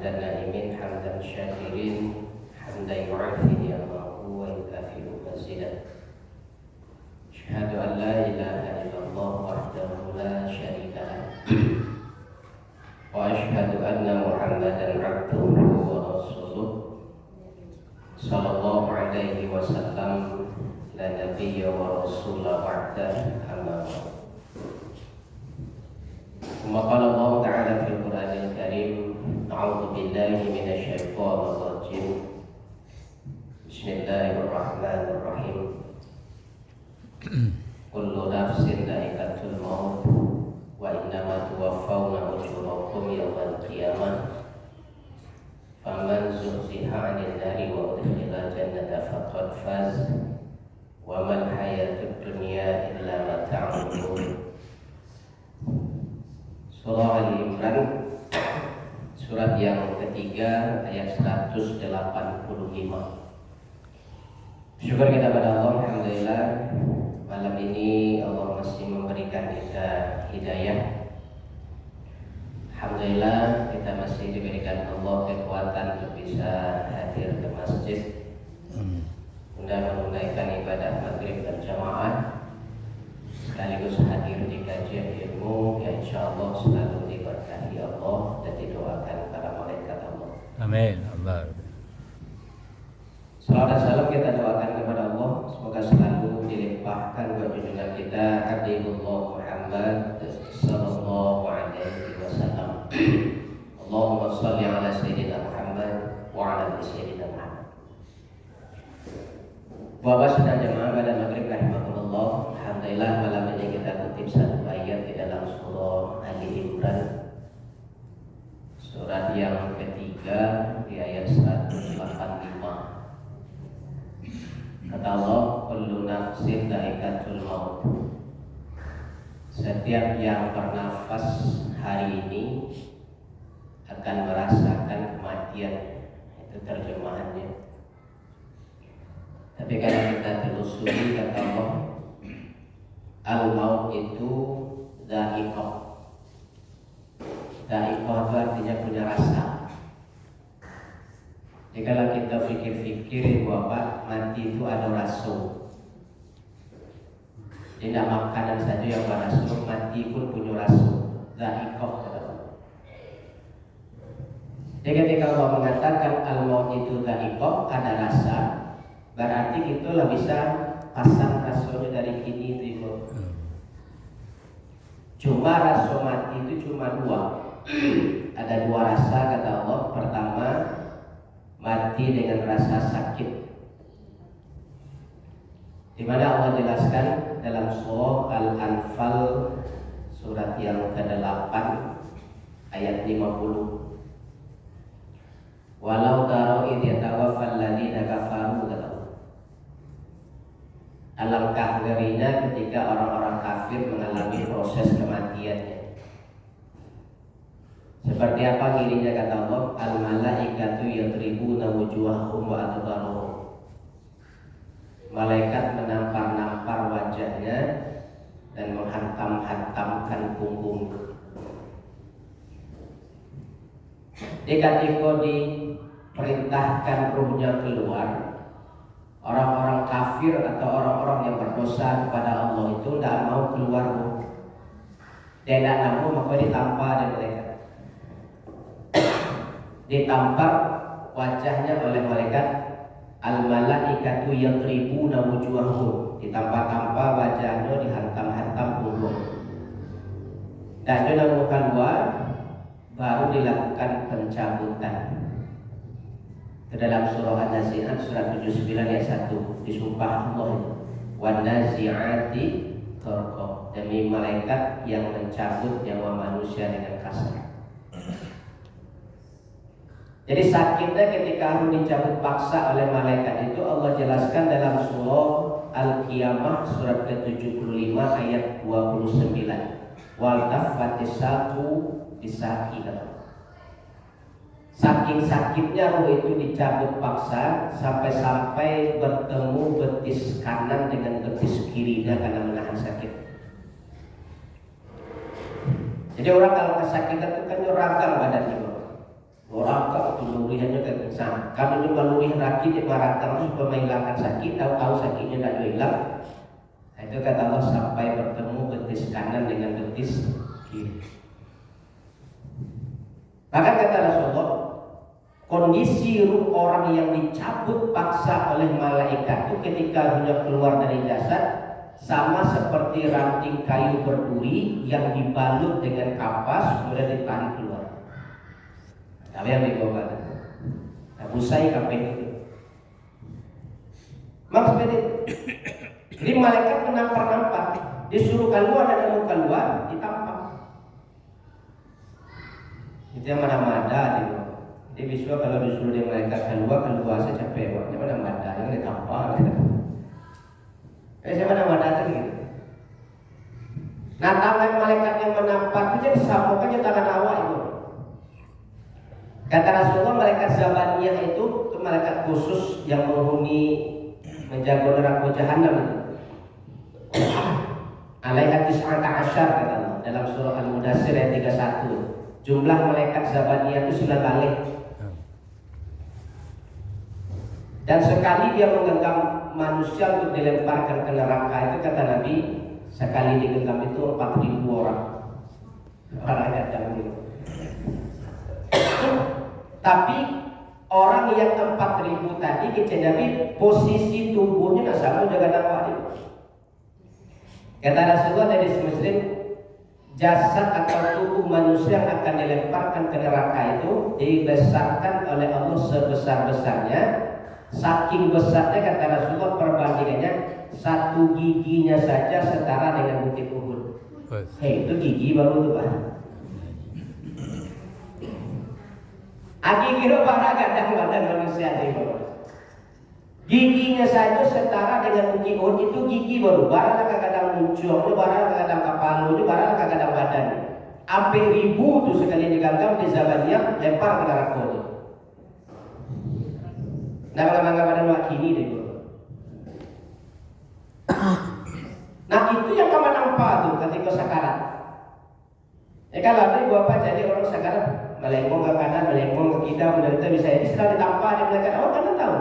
حمد النائمين حمدا شاكرين حمدا يعافي نعمه ويكافئ مزيدا أشهد أن لا إله إلا الله وحده لا شريك له وأشهد أن محمدا عبده ورسوله صلى الله عليه وسلم لا نبي ورسول بعده أما بعد ثم قال الله تعالى في القرآن الكريم أعوذ بالله من الشيطان الرجيم بسم الله الرحمن الرحيم كل نفس ذائقة الموت وإنما توفون أجوركم يوم القيامة فمن زحزح عن النار وأدخل الجنة فقد فاز وما الحياة الدنيا إلا متاع الغرور. Surah Al-Imran surat yang ketiga ayat 185. Syukur kita pada Allah, alhamdulillah malam ini Allah masih memberikan kita hidayah. Alhamdulillah kita masih diberikan Allah kekuatan untuk bisa hadir ke masjid dan menunaikan ibadah maghrib berjamaah sekaligus hadir di kajian ilmu yang insyaallah selalu diberkahi Allah dan didoakan para malaikat Allah. Amin. Allah. Salawat dan salam kita doakan kepada Allah semoga selalu dilimpahkan buat junjungan kita Habibullah Muhammad sallallahu alaihi wasallam. Allahumma shalli ala sayyidina Muhammad wa ala sayyidina Muhammad. Bapak sedang jemaah pada maghrib rahimahullah. Alhamdulillah malam ini kita kutip satu ayat di dalam surah Ali Imran, surat yang ketiga di ayat 185. Kata Allah, kullu nafsin dha'iqatul maut. Setiap yang bernafas hari ini akan merasakan kematian. Itu terjemahannya. Tapi kalau kita telusuri kata Allah, al-maut itu dha'iqah. Dha'iqah itu artinya punya rasa. Jadi kalau kita pikir-pikir bahwa mati itu ada rasa. Jadi tidak makanan saja yang berasa, mati pun punya rasa. Dha'iqah kata Allah. Jadi ketika Allah mengatakan al-maut itu dha'iqah, ada rasa, berarti itulah bisa pasang rasanya dari kini itu. Cuma rasa mati itu cuma dua. Ada dua rasa kata Allah. Pertama, mati dengan rasa sakit, di mana Allah jelaskan dalam surah Al-Anfal surat yang ke-8 ayat 50. Walau taro idh yatawaffal ladzina kafaru kata Allah. Alangkah ngerinya ketika orang-orang kafir mengalami proses kematiannya. Seperti apa ngerinya kata Allah? Al-malaikatu yadribuna wujuhahum wa adbarahum. Malaikat menampar-nampar wajahnya dan menghantam-hantamkan punggungnya. Ketika diperintahkan ruhnya keluar, orang-orang kafir atau orang-orang yang berdosa kepada Allah itu tidak mau keluar ruh. Dia tidak mau, maka ditampar oleh malaikat. Ditampar wajahnya oleh malaikat. Al-malaikatu yadribuna wujuhahum. Ditampar-tampar wajahnya, dihantam-hantam punggung. Dan dia menemukan buah, baru dilakukan pencabutan. Ke dalam surah An-Nazi'at surat 79 ayat 1 disumpah Allah wan nazi'ati gharqa, demi malaikat yang mencabut nyawa manusia dengan kasar. Jadi sakitnya ketika harus dicabut paksa oleh malaikat itu Allah jelaskan dalam surah Al-Qiyamah surat ke-75 ayat 29. Wal taffatis saqu bisaqi. Saking sakitnya roh itu dicabut paksa sampai bertemu betis kanan dengan betis kirinya karena menahan sakit. Jadi orang kalau kesakitan itu kan nyerangkan badannya, nyerangkan Nah, kalau nyoba lurih raki di maratang itu supaya menghilangkan sakit, tahu-tahu sakitnya tidak hilang. Nah, itu kata Allah sampai bertemu betis kanan dengan betis kiri. Maka kata Rasulullah, kondisi ruh orang yang dicabut paksa oleh malaikat itu ketika hendak keluar dari jasad sama seperti ranting kayu berduri yang dibalut dengan kapas kemudian ditarik keluar. Kalau yang dibawa busai kapan itu. Maksudnya jadi malaikat menampar-nampar, disuruh keluar dan mau keluar ditampar. Itu yang mana-mana gitu. Jadi visual kalau disuruh dia malaikat keluar saya capek banget. Yang mana-mana yang ditampar. Saya mana-mana gitu. Nah, tangan malaikat yang menampar itu jadi samukannya tangan awak itu. Kata Rasulullah, malaikat Zabaniyah itu malaikat khusus yang menghuni menjaga neraka jahanam itu. Alaiha tis'ata asyar kata Allah dalam surah Al-Mudaththir ayat 31. Jumlah malaikat Zabaniyah itu 9 kali. Dan sekali dia menggenggam manusia untuk dilemparkan ke neraka itu kata Nabi, sekali digenggam itu 4.000 orang. Orang datang gitu. Tapi orang yang 4.000 tadi kata Nabi posisi tubuhnya tidak sama dengan awalnya. Kata Rasulullah dari Muslim, jasad atau tubuh manusia yang akan dilemparkan ke neraka itu dibesarkan oleh Allah sebesar-besarnya. Saking besarnya kata Rasulullah perbandingannya satu giginya saja setara dengan bukit Uhud. Itu gigi baru tuh Pak. Gigi itu para gadang badan manusia itu. Giginya saja setara dengan bukit Uhud, itu gigi baru. Barang kadang muncul, barang kadang kapal, barang kadang badan. Sampai 1000 tuh sekali diganggam di zamannya lempar ke neraka itu. Nah, bangga pada waktu ini deh. Nah, itu yang kamu nampak tuh ketika sakarat. Ya kalau ada bapak jadi orang sakarat melengkung ke kanan, melengkung ke kiri, menderita bisa jadi sedang ditampar di belakang awak kan tahu.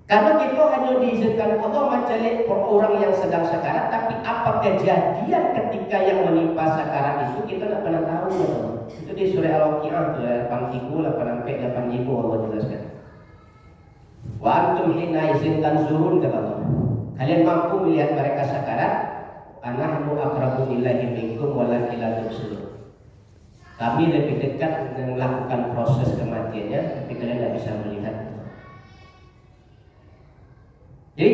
Karena kita hanya diizinkan Allah mencari orang yang sedang sakarat, tapi apa kejadian ketika yang menimpa sakarat itu kita tidak pernah tahu. Itu di surah Al-Waqi'ah 8.000 Allah jelaskan. Wa antum hina izin tanzurun kata Allah. Kalian mampu melihat mereka sakarat, anahnu aqrabu ilahi minkum walakin la tubsirun. Kami lebih dekat dengan melakukan proses kematiannya, tapi kalian tidak bisa melihat. Jadi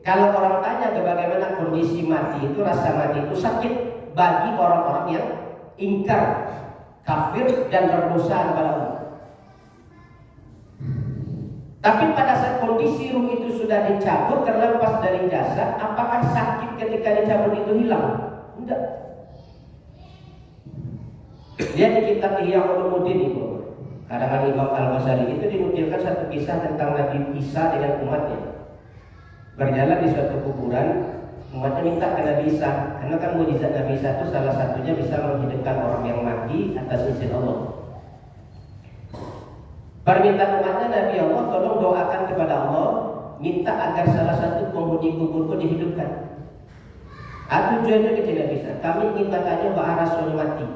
kalau orang tanya bagaimana kondisi mati itu, rasa mati itu sakit bagi orang-orang yang ingkar, kafir dan berdosa kepada Allah. Tapi pada saat kondisi ruh itu sudah dicabut, terlepas dari jasad, apakah sakit ketika dicabut itu hilang? Tidak. Lihat di kitab Ihya Ulumuddin itu. Kadang-kadang Imam Al-Ghazali itu dinukilkan satu kisah tentang Nabi Isa dengan umatnya. Berjalan di suatu kuburan, umatnya minta ke Nabi Isa, karena kan mukjizat Nabi Isa itu salah satunya bisa menghidupkan orang yang mati atas izin Allah. Permintaan umatnya, Nabi Allah tolong doakan kepada Allah, minta agar salah satu penghuni kuburku dihidupkan. Tujuannya kecil Nabi Isa, kami ingin bertanya bahwa Rasul mati.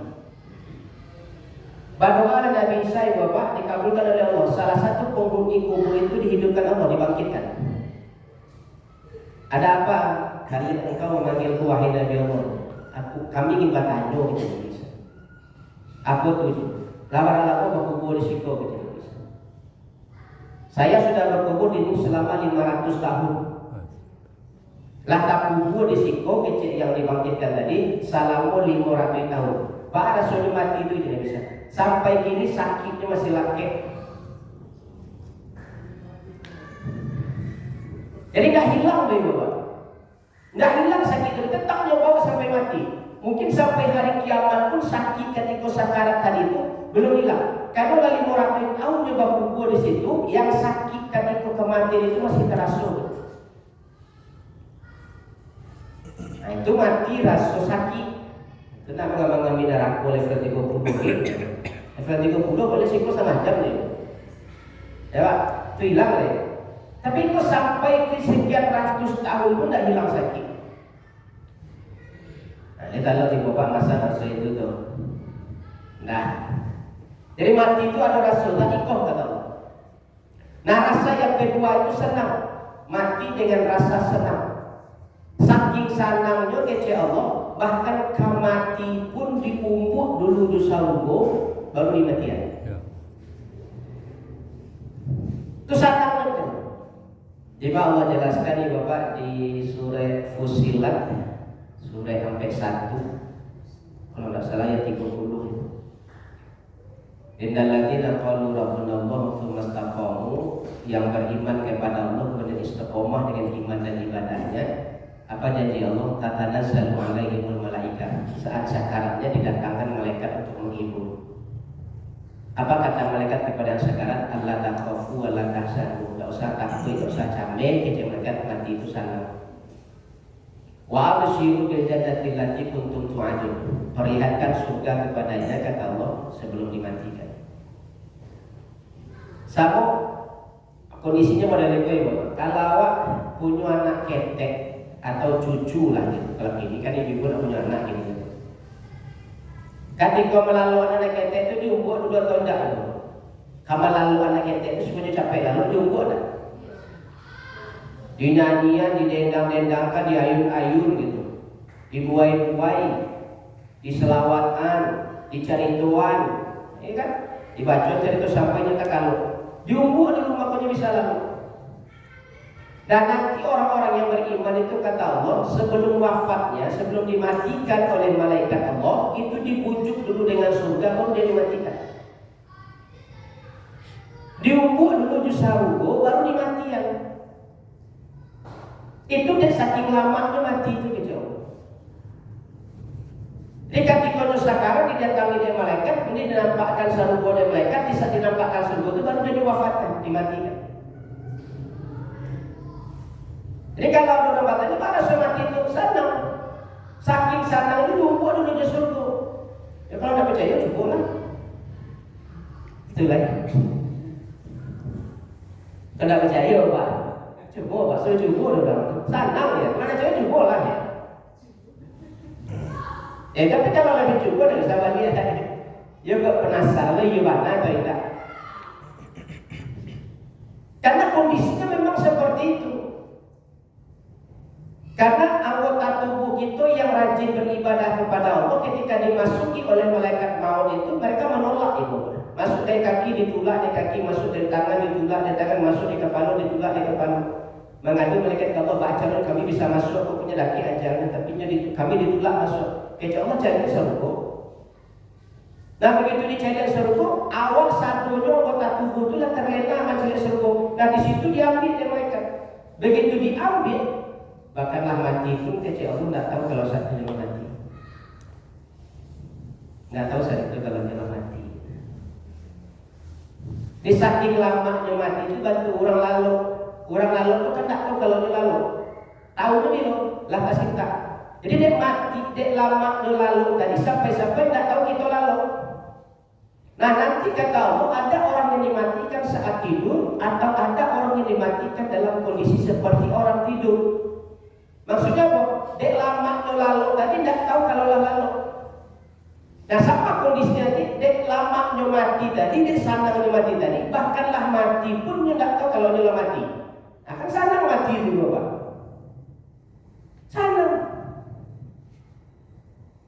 Berdoa Nabi Isa Bapak dikabulkan oleh Allah. Salah satu penghuni kubur itu dihidupkan Allah, dibangkitkan. Ada apa? Kalian engkau memanggilku wahai Nabi Allah. Kami ingin bertanya gitu bisa. Aku tuju. Lama-lama berkubur di situ gitu bisa. Saya sudah berkubur di sini selama 500 tahun. Lah tak kubur di situ kecil yang dibangkitkan tadi selama 500 tahun. Pak Rasul mati itu tidak bisa. Sampai kini sakitnya masih lakit. Jadi nggak hilang deh Bapak. Nggak hilang sakit itu, tetap dia bawa sampai mati. Mungkin sampai hari kiamat pun sakit ketika sakarat tadi itu belum hilang. Karena dari 500 tahun dia kubur di situ, yang sakit ketika kematian itu masih terasa. Nah itu mati rasa sakit. Kenapa nggak mengambil darah oleh ketika kubur? 9.30 boleh siklus setengah jam nih. Ya Pak, itu hilang ya. Tapi kok sampai ke sekian ratus tahun pun tidak hilang sakit. Nah, ini kalau di bapak masa itu tuh. Nah, jadi mati itu ada rasa dha'iqah kata Allah. Nah, rasa yang kedua itu senang. Mati dengan rasa senang. Saking senangnya kece Allah, bahkan kamati pun diumpuk dulu di saunggo baru dimatian. Ya. Itu senang betul. Jadi Allah jelaskan nih Bapak di surah Fussilat, surah sampai 1. Kalau tidak salah ya 30. Innal ladzina qalu rabbuna Allah tsumma istaqamu, yang beriman kepada Allah kemudian istiqomah dengan iman dan ibadahnya. Apa janji Allah? Tatanazzalu alaihimul malaika. Saat sakaratnya didatangkan malaikat untuk menghibur. Apa kata malaikat kepada yang sakarat? Allah takhafu wa la tahzanu. Enggak usah takut, enggak usah cameh, kece malaikat mati itu sana. Wa abshiru bil jannati allati kuntum tu'adun. Perlihatkan surga kepadanya kata Allah sebelum dimatikan. Sama kondisinya model itu ya Bapak. Kalau awak punya anak ketek atau cucu lah gitu. Kalau ini kan ibu punya anak gitu. Ketika melalui anak ketek itu diumbuk dulu atau enggak? Kalau melalui anak ketek itu semuanya capek lalu diumbuk enggak? Dinyanyian, didendang-dendangkan, diayun-ayun gitu, dibuai-buai, diselawatan, dicari tuan, ya kan? Dibaca cerita sampai nyata kalau diumbuk dulu makanya bisa lalu. Dan nanti orang-orang yang beriman itu kata Allah sebelum wafatnya, sebelum dimatikan oleh malaikat Allah itu dibujuk dulu dengan surga baru dia dimatikan. Diumbuk dulu di sarugo baru dimatikan. Itu dia saking lamanya mati itu gitu. Jadi ketika sekarang didatangi oleh malaikat, ini dinampakkan sarugo oleh malaikat, bisa dinampakkan sarugo itu baru dia diwafatkan, dimatikan. Jadi kalau ada orang batanya pada mati itu senang, saking senang itu diumpuk dulu di surga. Ya kalau tidak percaya cukup lah. Itu kan. Kalau tidak percaya Pak, cukup Pak, saya cukup dong. Senang ya, mana saya cukup lah ya. Tapi kalau lagi cukup dari sahabat dia, juga penasaran gimana atau tidak. Karena kondisinya memang seperti itu. Karena anggota tubuh kita yang rajin beribadah kepada Allah ketika dimasuki oleh malaikat maut itu mereka menolak itu. Masuk dari kaki ditolak dari kaki, masuk dari tangan ditolak dari tangan, masuk di kepala ditolak dari kepala. Mengadu malaikat Allah baca kami bisa masuk, aku punya daki ajaran tapi kami ditolak masuk. Kecuali Allah cari surga. Nah begitu dicari surga, awal satunya anggota tubuh itu lah terlena mencari surga. Nah di situ diambil oleh malaikat. Begitu diambil bahkanlah mati pun kecil Allah tidak tahu kalau saat itu mati. Tidak tahu saat itu kalau dia mati. Di saking lamanya mati itu bantu orang lalu. Orang lalu itu kan tidak tahu kalau dia lalu. Tahu dia lah kasih tak. Jadi dia mati, dia lama dia lalu tadi sampai-sampai tidak tahu kita lalu. Nah nanti kata Allah ada orang yang dimatikan saat tidur atau ada orang yang dimatikan dalam kondisi seperti orang tidur. Maksudnya apa? Dek lama lalu tadi tidak tahu kalau lalu. Nah sama kondisinya nanti dek lama mati tadi, dek sanang mati tadi. Bahkanlah mati pun dia tidak tahu kalau dia mati. Nah kan sanang mati dulu Pak. Sanang.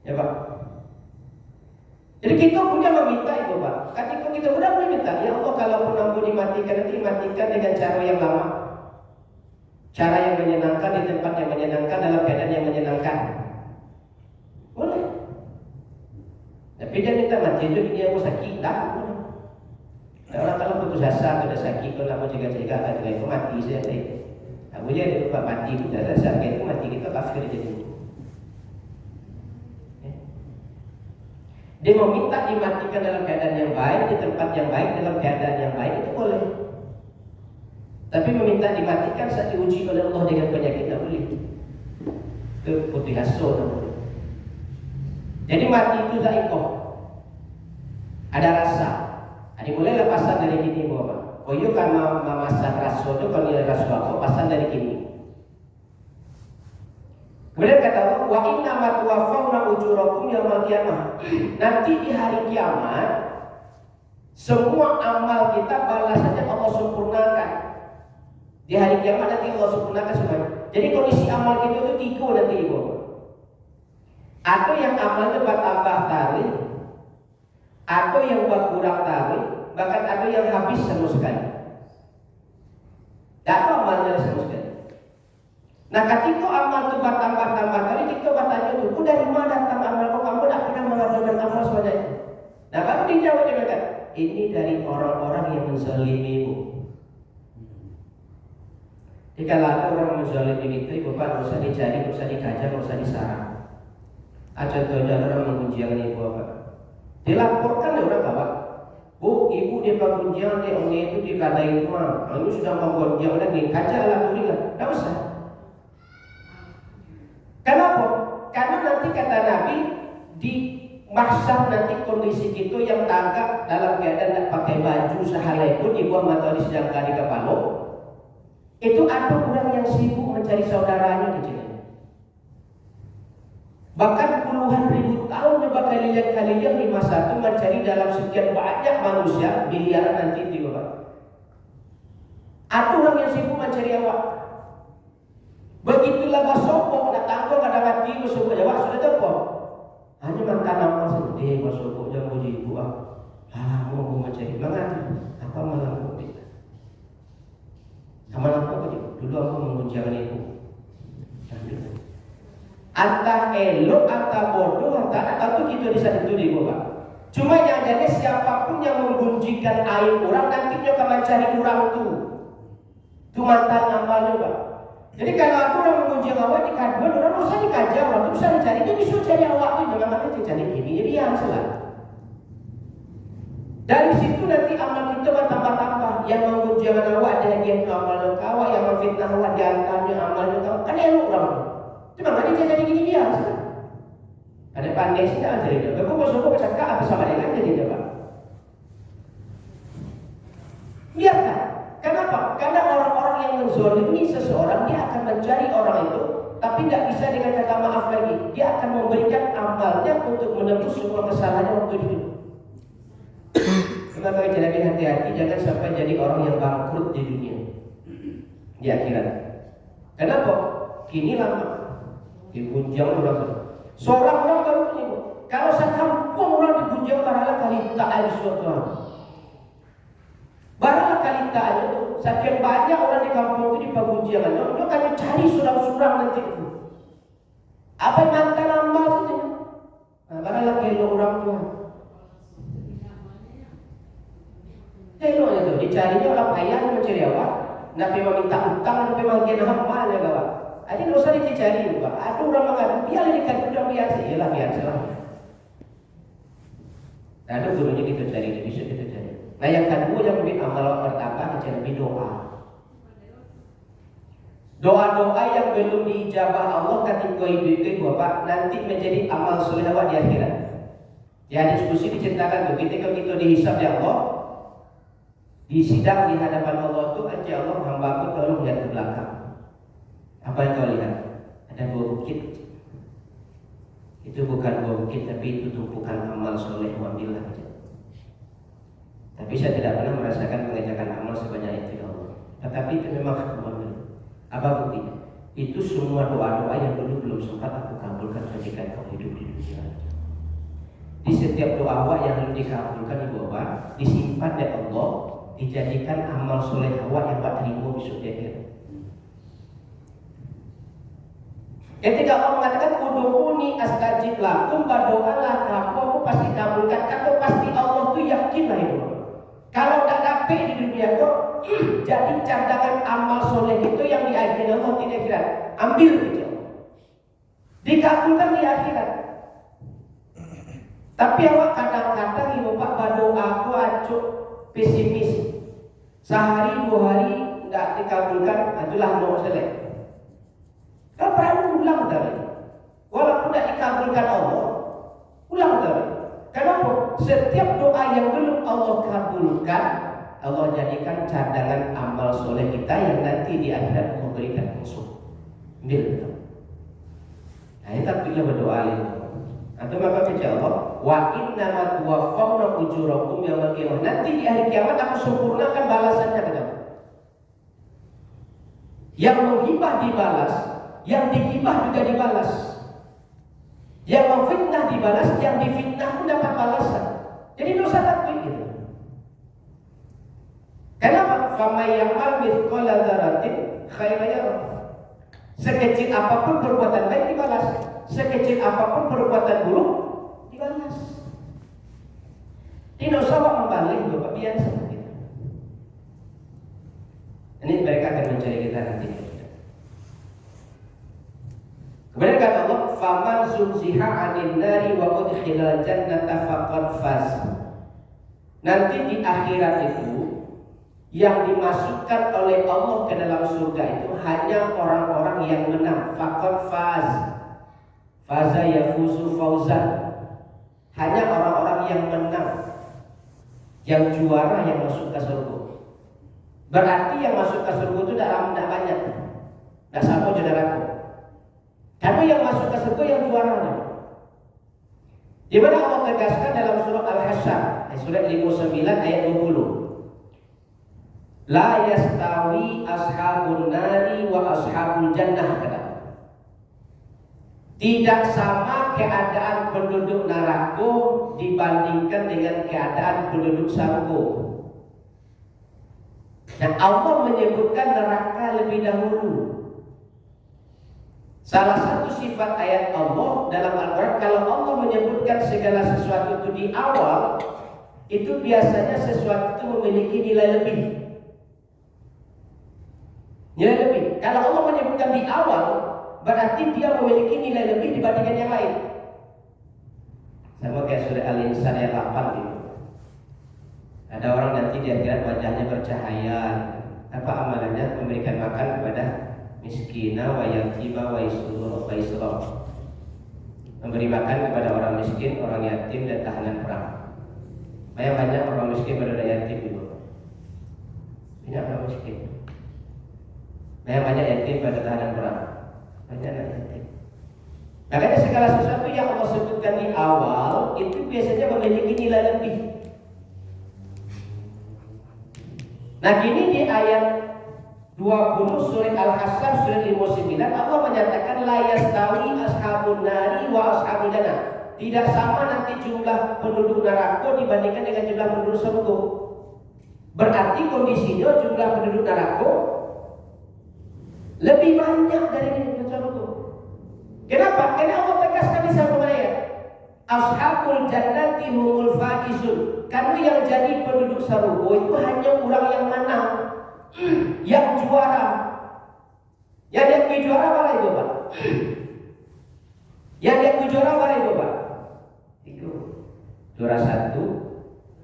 Ya Pak. Jadi kita punya meminta itu Pak. Ketika kita sudah meminta, ya Allah kalaupun ampun dimatikan nanti matikan dengan cara yang lama. Cara yang menyenangkan di tempat yang menyenangkan dalam keadaan yang menyenangkan. Boleh. Tapi jangan minta mati itu dia mau sakit tak boleh. Orang kalau putus asa sudah sakit kalau mau jaga-jaga akan itu mati saya tadi. Tak boleh dia lupa mati itu dah rasa itu mati kita kafir jadi. Dia meminta dimatikan dalam keadaan yang baik di tempat yang baik dalam keadaan yang baik itu boleh. Tapi meminta dimatikan saat diuji oleh Allah dengan penyakit tak boleh. Itu putih aso tak boleh. Jadi mati itu dha'iqah. Ada rasa. Ada boleh lepasan dari gini bapak. Oh iya kan memasak rasa itu kalau nilai rasa apa pasan dari gini. Kemudian kata Allah, wa inna ma tuwaffawna ujurakum yaumil qiyamah. Nanti di hari kiamat semua amal kita balasannya Allah sempurnakan. Di hari kiamat nanti Allah sempurnakan semuanya. Jadi kondisi amal kita itu tiga nanti ibu. Atau yang amalnya bertambah tali, atau yang berkurang tali, bahkan ada yang habis sama sekali. Tak tahu amalnya sama sekali. Nah ketika amal itu bertambah tali, kita bertanya itu, dari mana datang amal kau? Kamu tak pernah mengamalkan amal semuanya. Nah baru dijawab dia kata, ini dari orang-orang yang menzalimimu. Jadi kalau ada orang menzalimi itu, bapak tidak usah dicari, tidak usah dikajar, tidak usah disarang. Contohnya orang menggunjing ibu bapak. Dilaporkan oleh orang bapak. Bu, ibu dia menggunjing, dia orang itu dikatakan rumah. Ini sudah menggunjing dan dikajar lah turingan. Tak usah. Kenapa? Karena nanti kata Nabi di mahsyar nanti kondisi kita yang tangkap dalam keadaan tak pakai baju sehalai pun di bawah matahari sedang di kepala. Itu ada orang yang sibuk mencari saudaranya di sini. Bahkan puluhan ribu tahun kalian di masa itu mencari dalam sekian banyak manusia miliaran nanti di bawah. Ada orang yang sibuk mencari awak. Begitulah basopok nak tanggung ada mati basopok jawab sudah tahu. Hanya mantan nama sedih basopok yang puji ibu mau mencari banget apa malam kita. Amal apa dia? Dulu aku mengunjungi ibu. Antah elok, antah bodoh, antah atau kita di sana itu di bawah. Cuma yang jadi siapapun yang menggunjingkan aib orang nantinya akan mencari orang tu. Tu mantan amal juga. Jadi kalau aku orang mengunjung awak di kaduan, orang usah dikajar, orang tu bisa dicari. Dia bisa cari awak tu, jangan mana dicari ini. Jadi yang salah. Dari situ nanti amal kita bertambah-tambah. Yang mengunjung awak dia amal awak, yang memfitnah awak dia antaranya amal awak. Kan elok orang. Cuma mana dia jadi gini biasa. Ada pandai sih tak jadi dia. Aku masuk bercakap apa sama dia kan jadi dia pak. Biarkan. Kenapa? Karena orang-orang yang menzalimi seseorang dia akan mencari orang itu, tapi tidak bisa dengan kata maaf lagi. Dia akan memberikan amalnya untuk menebus semua kesalahannya waktu hidup. Maka kita lebih hati-hati jangan sampai jadi orang yang bangkrut di dunia, di akhirat. Kenapa? Kini lama digunjang orang seorang orang baru punya. Kalau sekampung orang digunjang barangkali kali tak ada suatu. Barangkali kali tak ada tu. Sekian banyak orang di kampung itu digunjang. Dia akan cari surang-surang nanti itu. Apa yang mantan amal saja. Barangkali kalau orang tua. Eloknya tu dicarinya orang payah mencari awak. Nabi meminta utang, Nabi memanggil amalnya kawan. Ada tidak usah dicari juga. Ada orang mengatakan biarlah dikatakan sudah biasa. Ialah biasa lah. Ada gurunya kita cari, bisa kita cari. Nah yang kedua yang lebih amal pertama kita lebih doa. Doa-doa yang belum diijabah Allah ketika hidup bapak nanti menjadi amal soleh awak di akhirat. Ya diskusi diceritakan tu ketika kita dihisab di Allah, di sidang di hadapan Allah tu aja Allah hamba aku tolong lihat ke belakang. Apa yang kau lihat? Ada dua bukit. Itu bukan dua bukit, tapi itu tumpukan amal soleh wabillah. Tapi saya tidak pernah merasakan mengerjakan amal sebanyak itu ya Allah. Tetapi itu memang wabillah. Apa buktinya? Itu semua doa-doa yang dulu belum sempat aku kabulkan ketika kau hidup di dunia. Di setiap doa awak yang belum dikabulkan ibu bapak disimpan oleh Allah, dijadikan amal soleh awak yang tak terima besok di akhirat. Ketika Allah mengatakan ud'uuni astajib lakum, berdoalah kamu, aku pasti kabulkan. Kamu pasti Allah tu yakinlah itu. Kalau tak dapat di dunia kau, jadi cadangan amal soleh itu yang diajarkan Allah di akhirat. Ambil itu. Dikabulkan di akhirat. Tapi awak kadang-kadang ibu pak berdoa aku acuk pesimis. Sehari dua hari tidak dikabulkan, itulah mau selesai. Kau pernah ulang tadi. Walaupun tidak dikabulkan Allah, ulang tadi. Kenapa? setiap doa yang belum Allah kabulkan, Allah jadikan cadangan amal soleh kita yang nanti di akhirat memberikan musuh. Ambil. Nah, itu bila berdoa itu. Atau maka kata Allah, wa inna ma tuwaffawna ujurakum yaumil qiyamah. Nanti di hari kiamat aku sempurnakan balasannya kata Allah. Yang menggibah dibalas, yang digibah juga dibalas. Yang memfitnah dibalas, yang difitnah pun dapat balasan. Jadi dosa takut gitu. Kenapa? Faman ya'mal mithqala dzarratin khairan yarah. Sekecil apapun perbuatan baik dibalas, sekecil apapun perbuatan buruk dibalas. Ini dosa membalik Bapak biasa gitu. Ini mereka akan mencari kita nanti. Kemudian kata Allah, faman zuhziha 'anil nari wa udkhilal jannata faqad faz. Nanti di akhirat itu yang dimasukkan oleh Allah ke dalam surga itu hanya orang-orang yang menang. Faqad faz. Faza yafuzu fauzan. Hanya orang-orang yang menang, yang juara yang masuk ke surga. Berarti yang masuk ke surga itu tidak banyak. Tidak sama saudaraku. Tapi yang masuk ke surga yang juaranya. Di mana Allah tegaskan dalam surah Al-Hasyr, surat 59 ayat 20. La yastawi ashabun nari wa ashabul jannah kata. Tidak sama keadaan penduduk neraka dibandingkan dengan keadaan penduduk surga. Dan Allah menyebutkan neraka lebih dahulu. Salah satu sifat ayat Allah dalam Al-Quran, kalau Allah menyebutkan segala sesuatu itu di awal, itu biasanya sesuatu itu memiliki nilai lebih. Nilai lebih. Kalau Allah menyebutkan di awal, berarti dia memiliki nilai lebih dibandingkan yang lain. Sama kayak surah Al-Insan ayat 8 gitu. Ada orang nanti di akhirat wajahnya bercahaya. Apa amalannya? Memberikan makan kepada miskina wa yatima wa isra. Memberi makan kepada orang miskin, orang yatim dan tahanan perang. Banyak orang miskin pada yatim itu. Banyak orang miskin. Banyak yatim pada tahanan perang. Banyak yatim. Makanya segala sesuatu yang Allah sebutkan di awal itu biasanya memiliki nilai lebih. Nah gini di ayat 20 surah Al-Hasyr surah 59 Allah menyatakan la yastawi ashabun nari wa ashabul jannah. Tidak sama nanti jumlah penduduk neraka dibandingkan dengan jumlah penduduk surga. Berarti kondisinya jumlah penduduk neraka lebih banyak dari penduduk surga. Kenapa? Karena Allah tegaskan di satu ayat, ashabul jannati humul faizun. Karena yang jadi penduduk surga itu hanya orang yang menang, yang juara. Yang diakui juara mana itu Pak? Yang diakui juara mana itu Pak? Itu juara 1,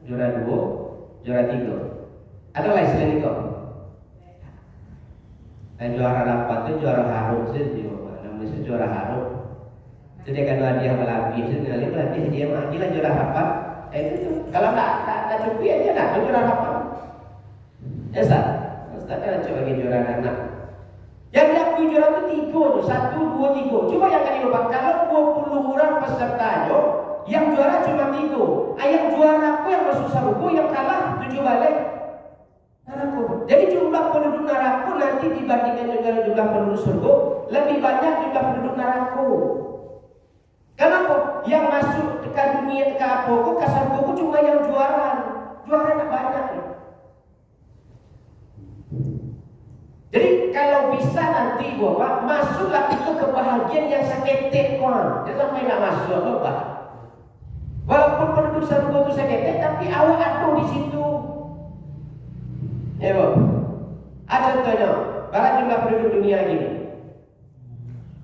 juara 2, juara 3. Ada lain selain itu? Dan juara 8 itu juara harum sih, namanya juara harum. Jadi kan hadiah melapis, sekali melapis dia mah juara 8. Itu kalau tak cukup ya dia nak juara 8. Ya sah. Ustaz kan coba bagi juara anak. Yang diakui juara itu 3 tuh, 1, 2, 3. Coba yang kali lupa, kalau 20 orang pesertanya, yang juara cuma 3. Yang juara aku yang masuk surga, yang kalah 7 balik neraka. Jadi jumlah penduduk neraka nanti dibandingkan dengan jumlah penduduk surga lebih banyak jumlah penduduk neraka. Kenapa? Yang masuk ke dunia ke apa? Ke surga cuma yang juara tak banyak. Jadi kalau bisa nanti bahwa masuklah itu ke bahagian yang saketek kuan. Jangan sampai nak masuk apa. Walaupun penduduk surga itu saketek, tapi awak ada di situ. Ya Bob. Ada contohnya, berapa jumlah penduduk dunia ini?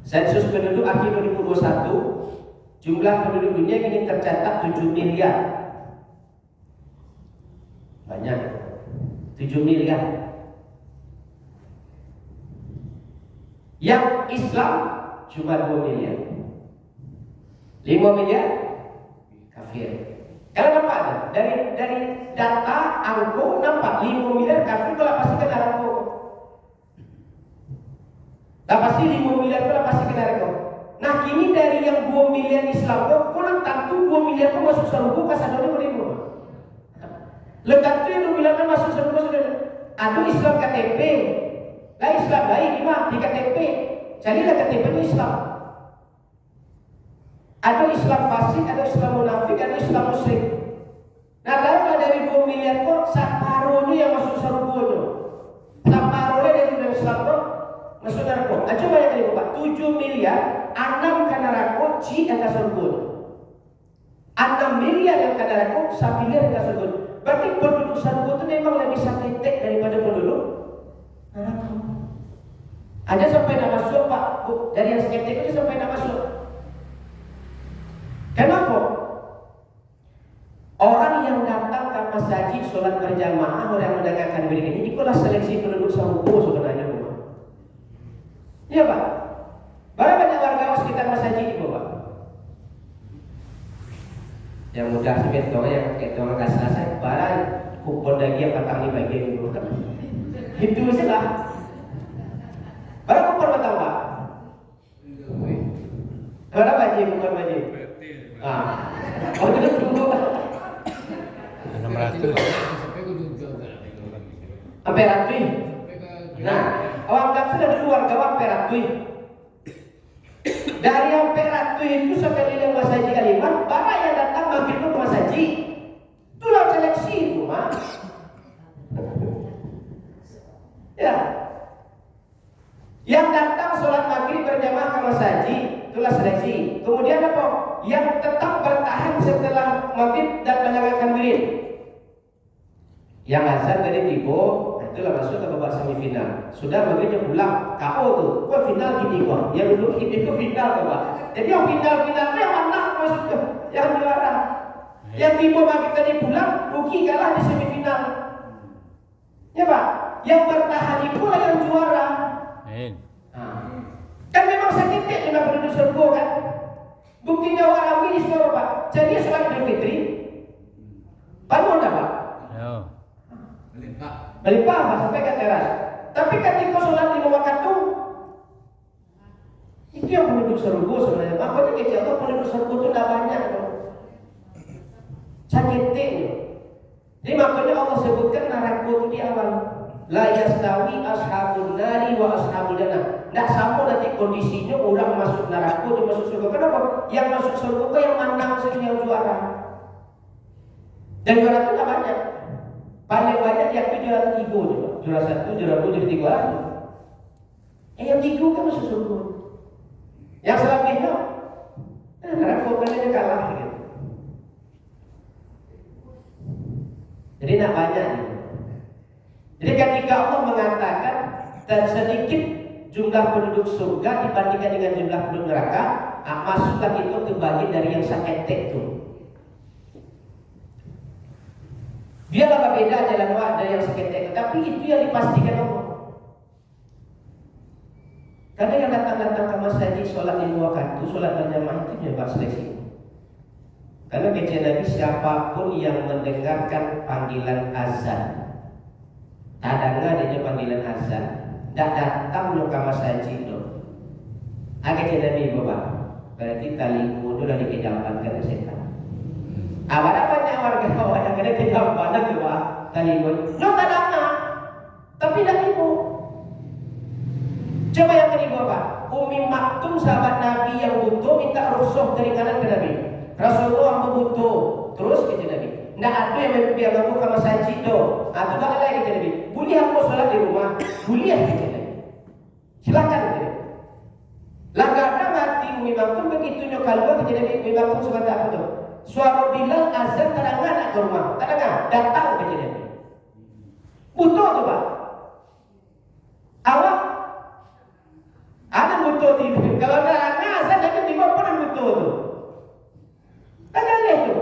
Sensus penduduk akhir 2021. Jumlah penduduk dunia kini tercatat 7 miliar. Banyak. 7 miliar. Yang Islam cuma 2 miliar. 5 miliar kafir. Kalau nampak dari data angko nampak 5 miliar kafir kalau pasti kena neraka. Lah pasti 5 miliar kalau pasti kena neraka. Nah kini dari yang 2 miliar Islam kok kurang tentu 2 miliar kok masuk surga pas ada di mana? Lekat tu 2 miliar kan masuk surga sudah. Aduh Islam KTP. Lah Islam lain di mana? Di KTP. Jadilah KTP itu Islam. Ada Islam fasik, ada Islam munafik, ada Islam musyrik. Nah kalau dari 2 miliar kok separuhnya yang masuk surga tu. Separuhnya dari Islam kok masuk neraka. Coba yang kali Pak, 7 miliar 6 ke neraka, ci yang ke surga. 6 miliar yang ke neraka, 1 miliar yang ke surga. Berarti penduduk surga itu memang lebih sakit daripada penduduk neraka. Aja sampai nak masuk Pak, dari yang sakit itu sampai nak masuk. Kenapa? Orang yang datang ke masjid sholat berjamaah, orang yang mendengarkan begini, itulah seleksi penduduk surga sebenarnya, Pak. Iya Pak. Berapa banyak warga sekitar masjid itu Pak? Yang mudah sih yang ketong kasih selesai, barang kupon lagi yang patang di bagian itu kan? Itu sih lah. Berapa kupon patang Pak? Berapa aja kupon aja? Oh itu tunggu Pak. 600. Sampai ratus. Nah, awak tak sudah dulu warga awak peratui. Dari yang peratui itu sekali yang masaji kalimat, para yang datang mampir ke masaji. Itulah seleksi itu, Mak. Ya. Yang datang sholat maghrib berjamaah ke masaji, itulah seleksi. Kemudian apa? Yang tetap bertahan setelah maghrib dan mendengarkan wirid. Yang azan dari tiba, itulah masuk ke babak semifinal. Sudah begitu pulang, KO tuh, kok final gini kok. Yang dulu itu final tuh Pak. Jadi yang final-finalnya yang mana masuk ke yang juara. Yang tiba bagi tadi pulang, rugi kalah di semifinal. Ya Pak, yang bertahan itu lah yang juara. Kan memang sakit dengan penduduk surga kan. Buktinya orang ini semua Pak. Jadi sholat Idul Fitri, bangun tak Pak? Melimpah Pak sampai ke teras. Tapi ketika sholat 5 waktu itu yang penduduk surga sebenarnya. Makanya kecil Allah penduduk surga itu tidak banyak Pak. Sakitnya. Jadi makanya Allah sebutkan neraka itu di awal. La yastawi ashabun nari wa ashabul jannah. Tidak sama nanti kondisinya orang masuk neraka dan masuk surga. Kenapa? Yang masuk surga yang menang saja yang juara. Dan juara itu tidak banyak. Paling banyak yakni juara 3 juga. Juara 1, juara 2, juara 3. Yang 3 kan masuk surga. Yang selebihnya neraka kan kalah gitu. Jadi tidak banyak. Jadi ketika Allah mengatakan dan sedikit jumlah penduduk surga dibandingkan dengan jumlah penduduk neraka, masuklah itu ke bagian dari yang sakit itu. Dia agak beda jalan dari yang sakit itu, tapi itu yang dipastikan Allah. Karena yang datang-datang ke masjid sholat 5 waktu, sholat berjamaah itu juga seleksi. Karena kata Nabi siapapun yang mendengarkan panggilan azan, adanya panggilan azan, tak datang ke masjid itu. Kata Nabi Bapak, berarti tali wudu dah dikejamkan setan. Awalnya banyak warga bawah yang ada kejamkan tu Pak tali wudu. No tak datang, tapi dah ibu. Coba yang kedua Pak, Umi Maktum sahabat Nabi yang butuh minta rusuh dari kanan ke Nabi. Rasulullah butuh, terus kata Nabi. Nggak ada yang biar kamu ke masjid do. Atau tak ada kata Nabi. Boleh aku sholat di rumah, boleh kata Nabi. Silakan kata Nabi. Langgarnya mati Umi Maktum begitu nyokal gua kata Nabi. Umi Maktum sebentar apa tu? Suara Bilal azan terangan nak ke rumah, terangan datang kata Nabi. Butuh tu Pak. Awak ada butuh tidur. Kalau terangan azan jadi tiba pun butuh tu. Ada itu.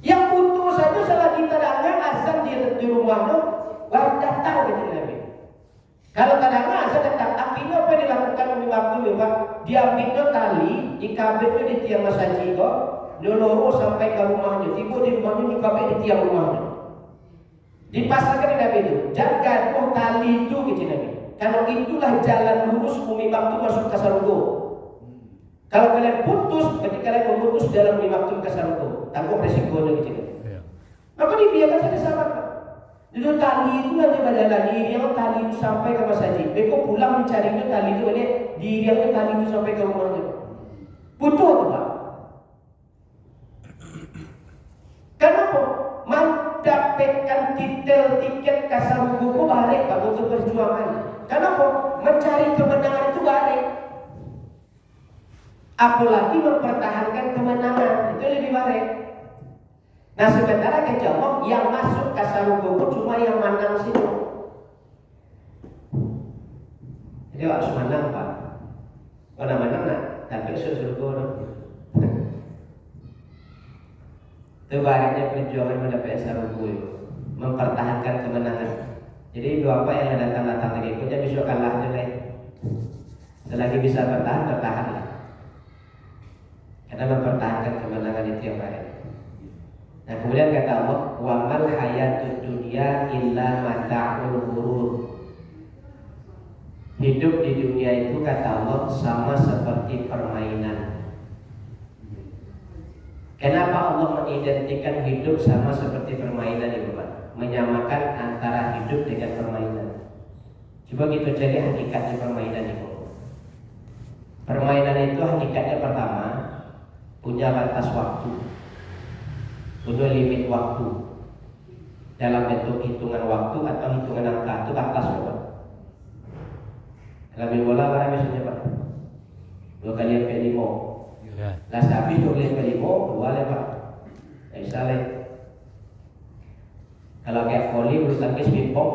Yang butuh saja selagi terangnya azan di rumahnya baru datang ke Nabi. Kalau terangnya azan datang, akhirnya apa yang dilakukan Umi Maktum ya Pak? Diambilnya tali, dikabitnya di tiang masjid kok, nyoloro sampai ke rumahnya, tiba di rumahnya di kabeh di tiang rumahnya. Dipasangkan di Nabi itu, jaga tali itu gitu Nabi. Karena itulah jalan lurus bumi maktum masuk ke surga. Kalau kalian putus, ketika kalian memutus dalam bumi maktum ke surga, tanggung resikonya gitu. Maka dibiarkan saja sahabat. Jadi tali itu nanti pada lagi, yang tali itu sampai ke masjid. Mereka pulang mencarinya tali itu oleh dirinya tali itu sampai ke rumahnya. Butuh tu Pak. Kenapa? Mendapatkan tiket kasar buku balik Pak untuk perjuangan. Kenapa? Mencari kemenangan itu balik. Apalagi mempertahankan kemenangan itu lebih balik. Nah sementara kejauh yang masuk kasar buku cuma yang menang situ. Jadi harus menang Pak. Kalau menang nak, tapi surga. Itu baliknya perjuangan mendapat sarungku, mempertahankan kemenangan. Jadi dua apa yang datang lagi, punya besok kalah aja lah. Selagi bisa bertahan, bertahanlah. Karena mempertahankan kemenangan itu yang baik. Nah kemudian kata Allah, wa mal hayatud dunya illa mata'ul ghurur. Hidup di dunia itu kata Allah sama seperti permainan. Kenapa Allah mengidentikan hidup sama seperti permainan Ibu Pak? Menyamakan antara hidup dengan permainan. Coba kita cari hakikatnya permainan Ibu. Permainan itu hakikatnya pertama punya batas waktu, punya limit waktu dalam bentuk hitungan waktu atau hitungan angka itu batas Pak. Dalam bola barang misalnya Pak, 2 kali sampai 5. Lah habis 2 kali sampai 5, 2 lah Pak. Misalnya kalau kayak volley bulu tangkis pingpong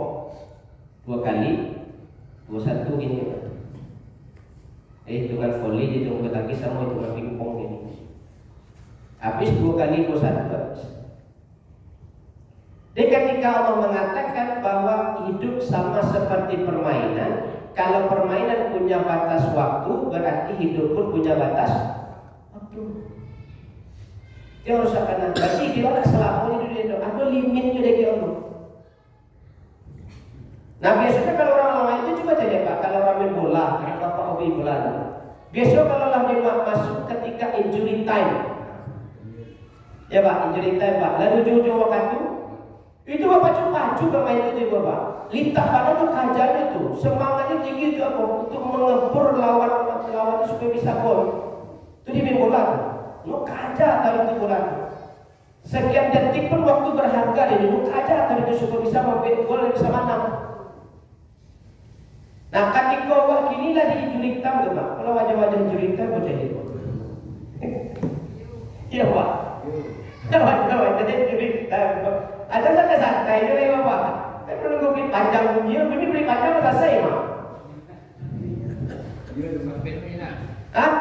2 kali 21 gini Pak. Hitungan volley hitungan bulu tangkis sama hitungan pingpong gini. Habis 2 kali 21 habis. Jadi ketika Allah mengatakan bahwa hidup sama seperti permainan, kalau permainan punya batas waktu, berarti hidup pun punya batas waktu. Dia harus akan berarti dia akan selama di dunia itu ada limitnya dari Allah. Nah biasanya kalau orang lama itu coba saja Pak, kalau orang main bola, Bapak hobi bola. Biasanya kalau lah dia masuk ketika injury time, ya Pak, injury time Pak, lalu ujung-ujung waktu itu Bapak coba main itu Bapak. Lintah badan tuh kajanya tuh, semangatnya tinggi itu apa? Untuk mengempur lawan supaya bisa gol. Itu dia main bola. Lu kaja kalau itu bola. Sekian detik pun waktu berharga ini. Lu kaja kalau itu supaya bisa membuat gol dan bisa menang. Nah, ketika waktu inilah di injury time tuh Pak. Kalau wajah-wajah injury time macam itu. Iya Pak. Wajah-wajah injury time. Ada santai santai juga Bapak. Kan menunggu beli panjang bunyi, ini beli panjang selesai Mak. Hah?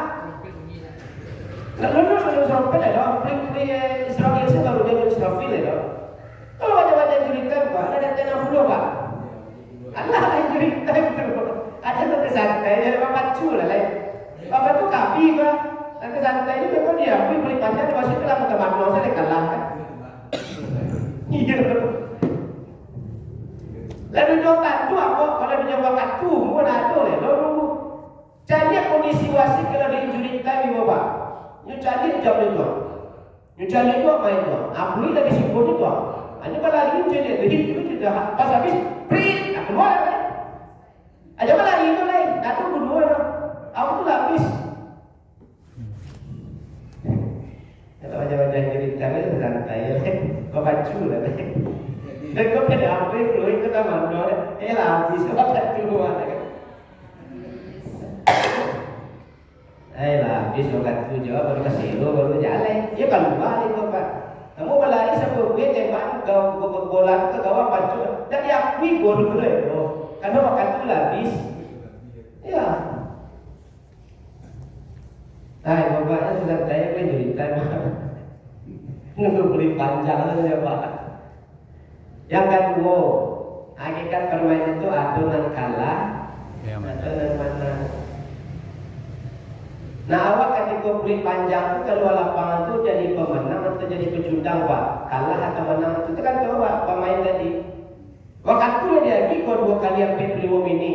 Lalu Israfil ada, beli Israfil itu baru jadi Israfil ada. Kalau wajah-wajah jurikan Pak, ada data 60 Pak. Allah jurikan itu. Ada santai santai, jadi Bapak cula lah. Bapak tuh kapi Pak. Santai santai itu memang dia, beli panjang di masih itu lah teman-teman saya kalah kan. Iya. Lalu jokat tu apa? Kalau dia jokat tu, mau nak tu le. Lalu cari kondisi wasit kalau di injury time Bapak. Nyu cari jam itu. Nyu cari itu apa itu? Apui dari simpul itu. Hanya kalau lagi jadi begitu sudah pas habis print keluar kan. Aja kalau lagi itu lain, datang kedua. Aku tu habis. Kalau wajah-wajah injury time itu santai. Kau baca lah. Dan kau pada apa yang perlu itu taman dor, lah bisa dapat keluar kan? Lah bisa dapat tu jawab baru kasih lo baru jalan. Ya kalau balik Bapak, kamu berlari sampai gue tembak kau bola ke gawang baju, dan diakui gol dulu itu, karena waktu itu habis. Ya. Bapaknya sudah saya beli cerita, nunggu beli panjang saja Pak. Yang kedua, hakikat permainan itu adonan kalah, adonan menang. Nah awak ketika kulit panjang itu kalau lapangan itu jadi pemenang atau jadi pecundang Pak, kalah atau menang itu kan coba pemain tadi. Waktu dia lagi kau 2 kali sampai peluang ini.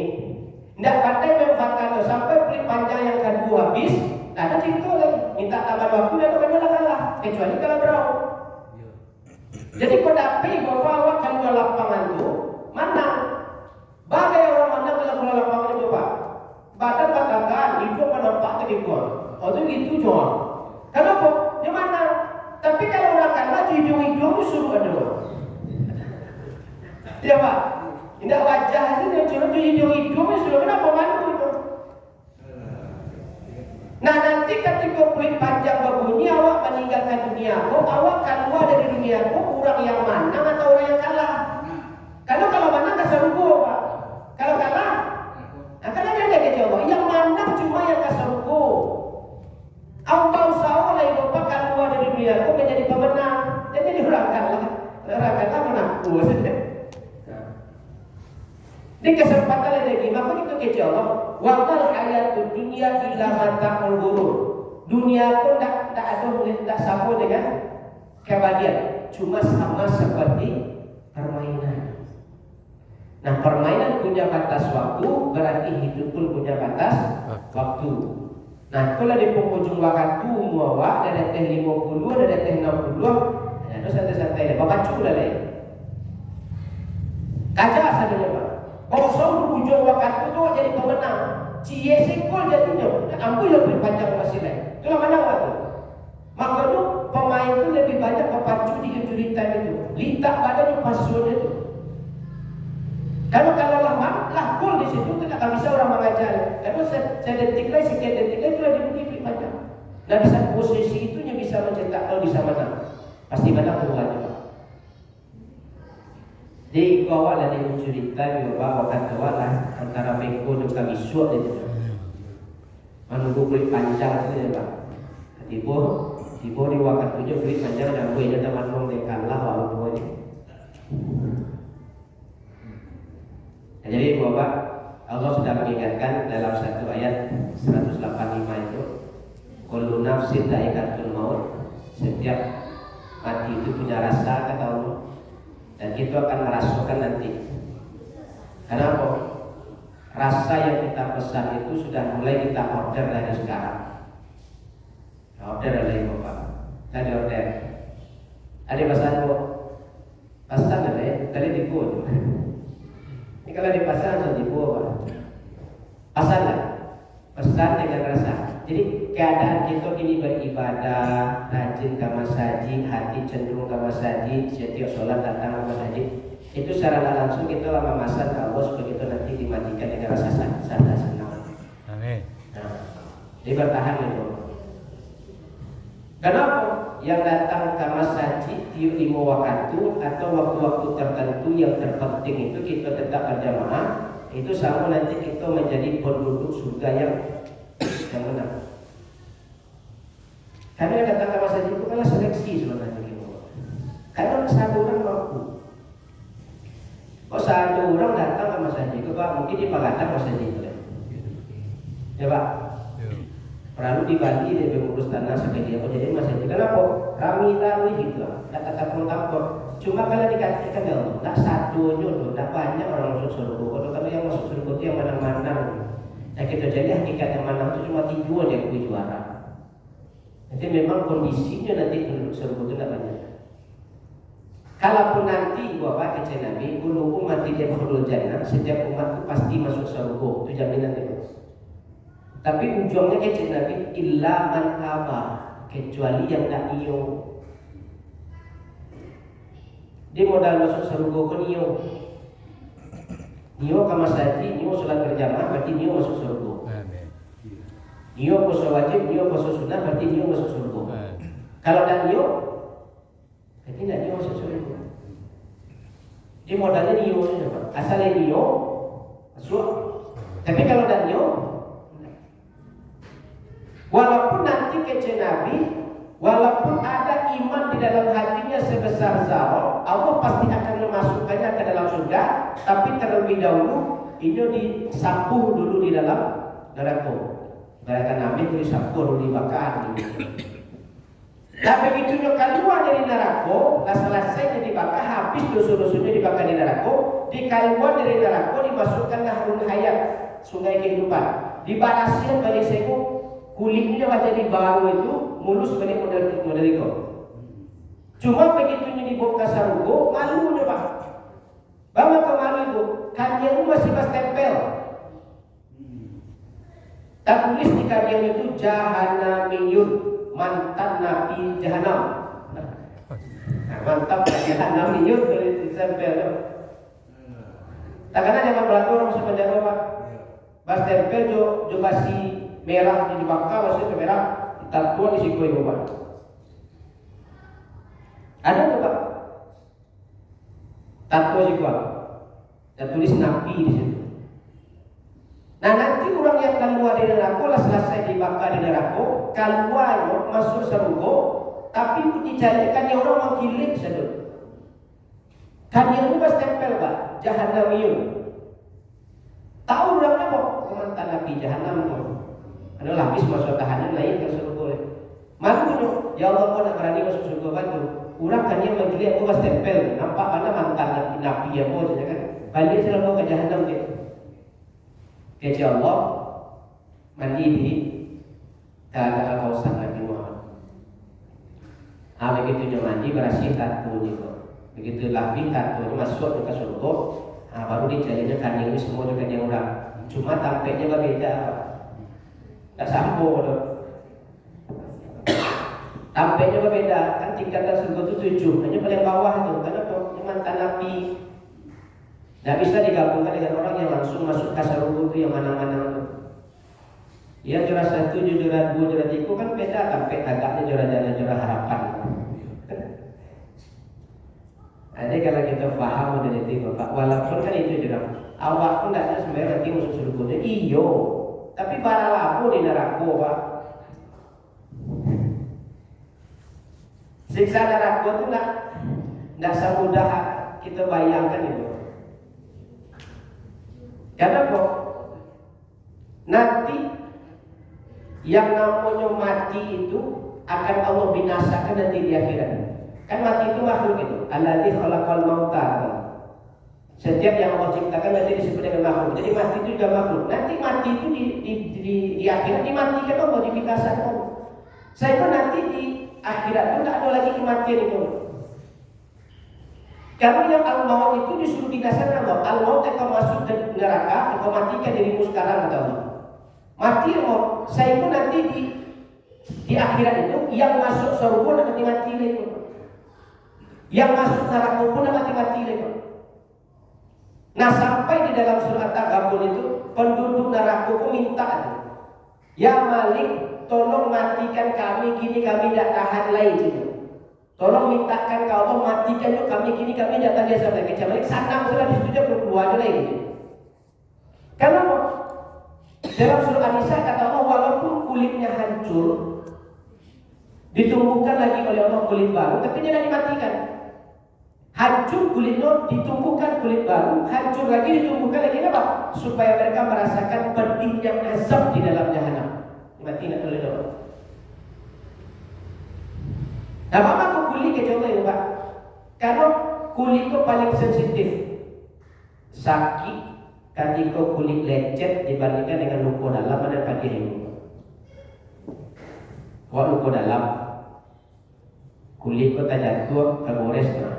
Tidak pandai memanfaatkan sampai kulit panjang yang kedua habis, tak ada cerita lagi. Minta tambah waktu dan akan kalah, kecuali kalau draw. Jadi kau dapat bahwa awak kalau lapangan itu menang. Bagai orang menang kalau lapangan itu Pak. Badan katakan hidup pada Pak tadi gol. Oh itu gitu John. Kenapa? Dia menang. Tapi kalau orang kalah hidung-hidung itu suruh ada. Ya Pak. Tidak wajah itu yang suruh hidung-hidung itu suruh kenapa malu itu? Nah nanti ketika kulit panjang berbunyi awak meninggalkan dunia awak keluar dari dunia orang yang menang atau orang yang kalah. Kalau menang kasar rugo Pak. Kalau kalah akan ada yang jawab. Yang menang cuma yang kasar rugo. Awak usaha oleh bapak keluar dari dunia menjadi pemenang. Jadi orang kalah menang. Di kesempatan lagi maka itu kejawab waqal hayatud dunya illa mata'ul ghurur. Dunia pun tak sama dengan keabadian, cuma sama seperti permainan. Nah, permainan punya batas waktu, berarti hidup pun punya batas waktu. Nah, kalau di penghujung waktu muawak dari teh 50 dari teh 60, ada santai-santai bapak cula lagi. Kaca saja Pak. Kosong ujung waktu itu jadi pemenang. Cie sekol jadinya. Ambil lebih panjang masih lain. Itulah mana waktu. Maka itu pemain itu lebih banyak berpacu di injury time itu. Litak badan pasulnya itu. Kalau lah gol di situ tidak akan bisa orang mengajar. Karena sedetik lagi, sekian detik lagi sudah lebih panjang. Nah di saat posisi itu bisa mencetak kalau bisa menang. Pasti menang keluarnya Pak. Di bawah dari cerita di bawah lah antara Meko dan kami suat itu. Menunggu kulit panjang itu ya Pak. Tiba di waktu tujuh kulit panjang dan gue ada teman dekan lah walau ini. Jadi Bapak Allah sudah mengingatkan dalam satu ayat 185 itu kullu nafsin dha'iqatul maut. Setiap mati itu punya rasa kata Allah. Dan itu akan merasakan nanti. Kenapa? Rasa yang kita pesan itu sudah mulai kita order dari sekarang. Order dari Bapak. Tadi order. Ada pesan Bu. Pesan ada ya. Tadi dibuat. Ini kalau di pasar langsung dibuat. Pesan lah. Pesan dengan rasa. Jadi keadaan kita ini beribadah, rajin ke masjid, hati cenderung ke masjid, setiap sholat datang ke masjid. Itu secara langsung kita lama masa ke Allah supaya kita nanti dimatikan dengan rasa senang. Amin. Nah, dia bertahan itu. Kenapa? Yang datang ke masjid di 5 waktu atau waktu-waktu tertentu yang terpenting itu kita tetap berjamaah, itu sama nanti kita menjadi penduduk surga yang menang. Karena yang datang ke masjid itu kan seleksi sebenarnya gitu. Karena satu orang mampu. Satu orang datang ke masjid itu Pak, mungkin di Pagadang masjid itu ya Pak. Perlu di Bali dia mengurus tanah sebagai apa jadi masjid itu kenapa? Rami gitu. Kata tampor. Cuma kalau dikatakan ya Allah, tak satu jodoh, tak banyak orang masuk surga. Kalau yang masuk surga itu yang menang-menang. Nah kita jadi hakikat yang menang itu cuma 3 yang gue juara. Jadi memang kondisinya nanti penduduk surga itu tidak banyak. Kalaupun nanti Bapak kecil Nabi, kullu ummati yadkhulul jannah, setiap umat itu pasti masuk surga, itu jaminan itu. Tapi ujungnya kecil Nabi, illa man aba, kecuali yang tak iyo. Dia modal masuk surga ke iyo. Nio ke masjid, nio sholat berjamaah, berarti nio masuk surga. Nio puasa wajib, nio puasa sunnah, berarti nio masuk surga. Kalau tak nio, berarti tidak nio masuk surga. Dia modalnya nio, asalnya nio masuk. Tapi kalau tak nio, walaupun nanti kece Nabi, walaupun ada iman di dalam hatinya sebesar zarah, Allah pasti akan memasukkannya ke dalam surga. Tapi terlebih dahulu ini disapuh dulu di dalam neraka. Barakan Nabi tulis sapur dibakar. Nah begitu keluar dari neraka, lah selesai dibakar, habis dosa-dosanya dibakar di neraka, dikeluar dari neraka dimasukkan nahrul hayat, sungai kehidupan. Dibarasian balik sego, kulitnya jadi baru itu mulus balik model itu. Cuma begitu dibuka sarugo, malu Pak. Bawa ke malu itu, kajian masih pas tempel. Tak tulis di kajian itu Jahannamiyun, mantan nabi Jahannam. Nah, mantap Jahannamiyun dari tempel. Tak kena zaman belakang orang sepenjara Pak. Pas tempel jo basi merah di bakal masih merah, ditatua di siku ibu Pak. Ada tuh Pak. Tato siku Pak. Dan tulis nabi di situ. Nah nanti orang yang keluar dari neraka lah selesai dibakar di neraka, keluar masuk surga, tapi dicarikan yang orang mengkilik saja. Kan yang itu pas tempel Pak, Jahannamiyun. Tahu orang apa? Mantan nabi Jahannam tu. Ada lapis masuk tahanan lain ke surga. Malu ya Allah kau nak berani masuk surga batu. Orang kan yang mengkilik aku pas tempel, nampak mana mantan nabi apa saja kan? Balik selalu ke Jahannam dia. Kecil Allah mandi di Telaga Al-Kausar Nabi Muhammad. Begitu dia mandi berasih tatunya kok. Begitu lapis tatunya masuk ke surga. Baru dicarinya kan ini semua dengan yang orang. Cuma tampaknya berbeda. Tak sambung tu. Tampaknya berbeda. Kan tingkatan surga itu 7. Hanya paling bawah tu. Kenapa? Mantan Nabi. Tak bisa digabungkan dengan orang yang langsung masuk ke surga itu yang mana-mana tu. Yang juara 1, juara 2, juara 3 kan beda. Tampak agaknya juara harapan. Jadi kalau kita faham dari itu Bapak, walaupun kan itu juga awak pun tidak ada sebenarnya nanti masuk surga. Iyo, tapi para labu di neraka Pak. Siksa neraka itu tidak semudah kita bayangkan itu. Kenapa? Nanti yang namanya mati itu akan Allah binasakan nanti di akhirat. Kan mati itu makhluk itu. Alladzi khalaqal mauta. Setiap yang Allah ciptakan nanti disebut dengan makhluk. Jadi mati itu juga makhluk. Nanti mati itu di akhirat dimatikan Allah, dibinasakan. Saya pun nanti di akhirat itu tidak ada lagi kematian itu. Karena yang al-maut itu disuruh binasakan Allah. Al-maut akan masuk ke neraka, akan matikan dirimu sekarang kata Allah. Mati Allah. Saya pun nanti di akhirat itu yang masuk surga akan dimati itu. Yang masuk neraka pun mati-mati lagi. Nah sampai di dalam surat At-Taghabun itu penduduk neraka pun minta, ya Malik, tolong matikan kami, kini kami tidak tahan lagi gitu. Tolong mintakan ke Allah matikan itu kami, kini kami tidak tahan lagi sampai Malik sanam sudah disetujui belum keluar lagi. Kenapa? Dalam surah An-Nisa kata Allah walaupun kulitnya hancur, ditumbuhkan lagi oleh Allah kulit baru, tapi dia tidak dimatikan. Hancur kulitnya, ditumbuhkan kulit baru, hancur lagi, ditumbuhkan lagi apa? Supaya mereka merasakan pedihnya azab di dalam jahanam. Dimatikan oleh Allah. Nah, apa kok kulit ke coba ya Pak? Karena kulit itu paling sensitif. Sakit ketika kulit lecet dibandingkan dengan luka dalam dan pagi ini. Wah luka dalam, kulit kota jatuh tergores nah.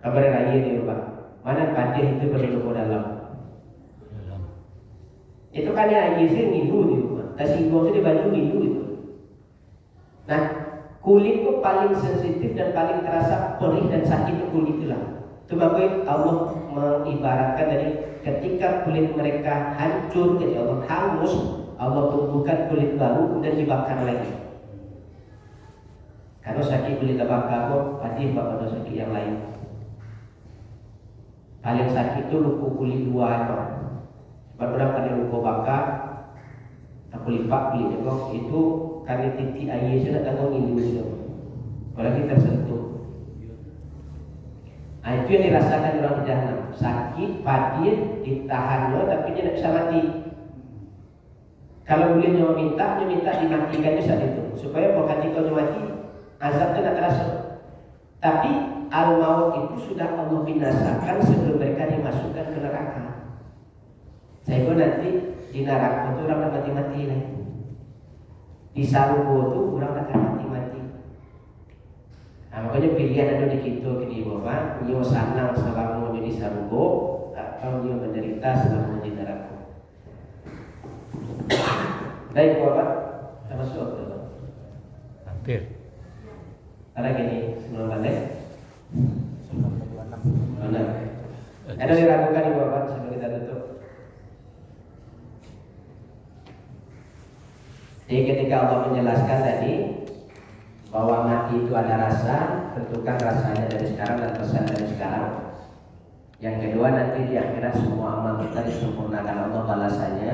Kabar raya ni Pak. Mana padi itu berluka dalam. Itu kan ya sih ngilu itu Pak. Tasinggung sih di baju ngilu itu. Nah, kulit itu paling sensitif dan paling terasa perih dan sakit itu kulit itulah. Sebab Allah mengibaratkan dari ketika kulit mereka hancur, ketika Allah hangus, Allah tumbuhkan kulit baru dan dibakar lagi. Kalau sakit kulit terbakar kok, pasti pada sakit yang lain. Paling sakit itu luka kulit luar Pak. Sebab orang pada luka bakar, aku lipat kulit itu karena titik air saya tak tahu ini dulu. Kalau kita tersentuh. Itu yang dirasakan orang di jahanam. Sakit, padih, ditahan tapi dia tidak bisa mati. Kalau boleh nyawa minta dimatikannya saat itu supaya kalau ketika mati azabnya tidak terasa. Tapi al-maut itu sudah Allah binasakan sebelum mereka dimasukkan ke neraka. Saya kira nanti di neraka itu orang mati-mati nih. Di sarungo itu orang akan mati-mati. Nah, makanya pilihan ada di kita kini bapak, nyo senang selama jadi sarungo atau nyo menderita selama di neraka. Baik bapak, kita masuk ke Hampir. ada gini sebelum balik. Benar. Ada yang ragukan ibu bapak sebelum kita tutup. Jadi ketika Allah menjelaskan tadi bahwa mati itu ada rasa, tentukan rasanya dari sekarang dan pesan dari sekarang. Yang kedua nanti di akhirat semua amal kita disempurnakan Allah balasannya.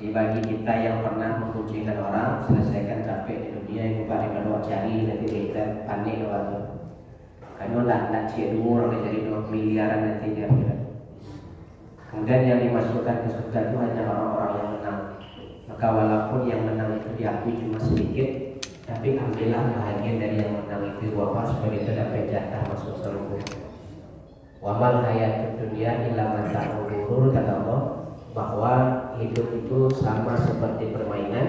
Bagi kita yang pernah mengucilkan orang, selesaikan capek di dunia yang paling kedua cari nanti kita panik waktu. Karena nak cek dua orang jadi 2 miliaran nanti di akhirat. Kemudian yang dimasukkan ke surga itu hanya orang-orang yang menang. Maka walaupun yang menang itu diakui cuma sedikit, tapi ambillah bahagian dari yang menang itu wafat supaya kita dapat jatah masuk surga. Wamal hayatud dunya illa mata'ul ghurur, kata Allah, bahwa hidup itu sama seperti permainan.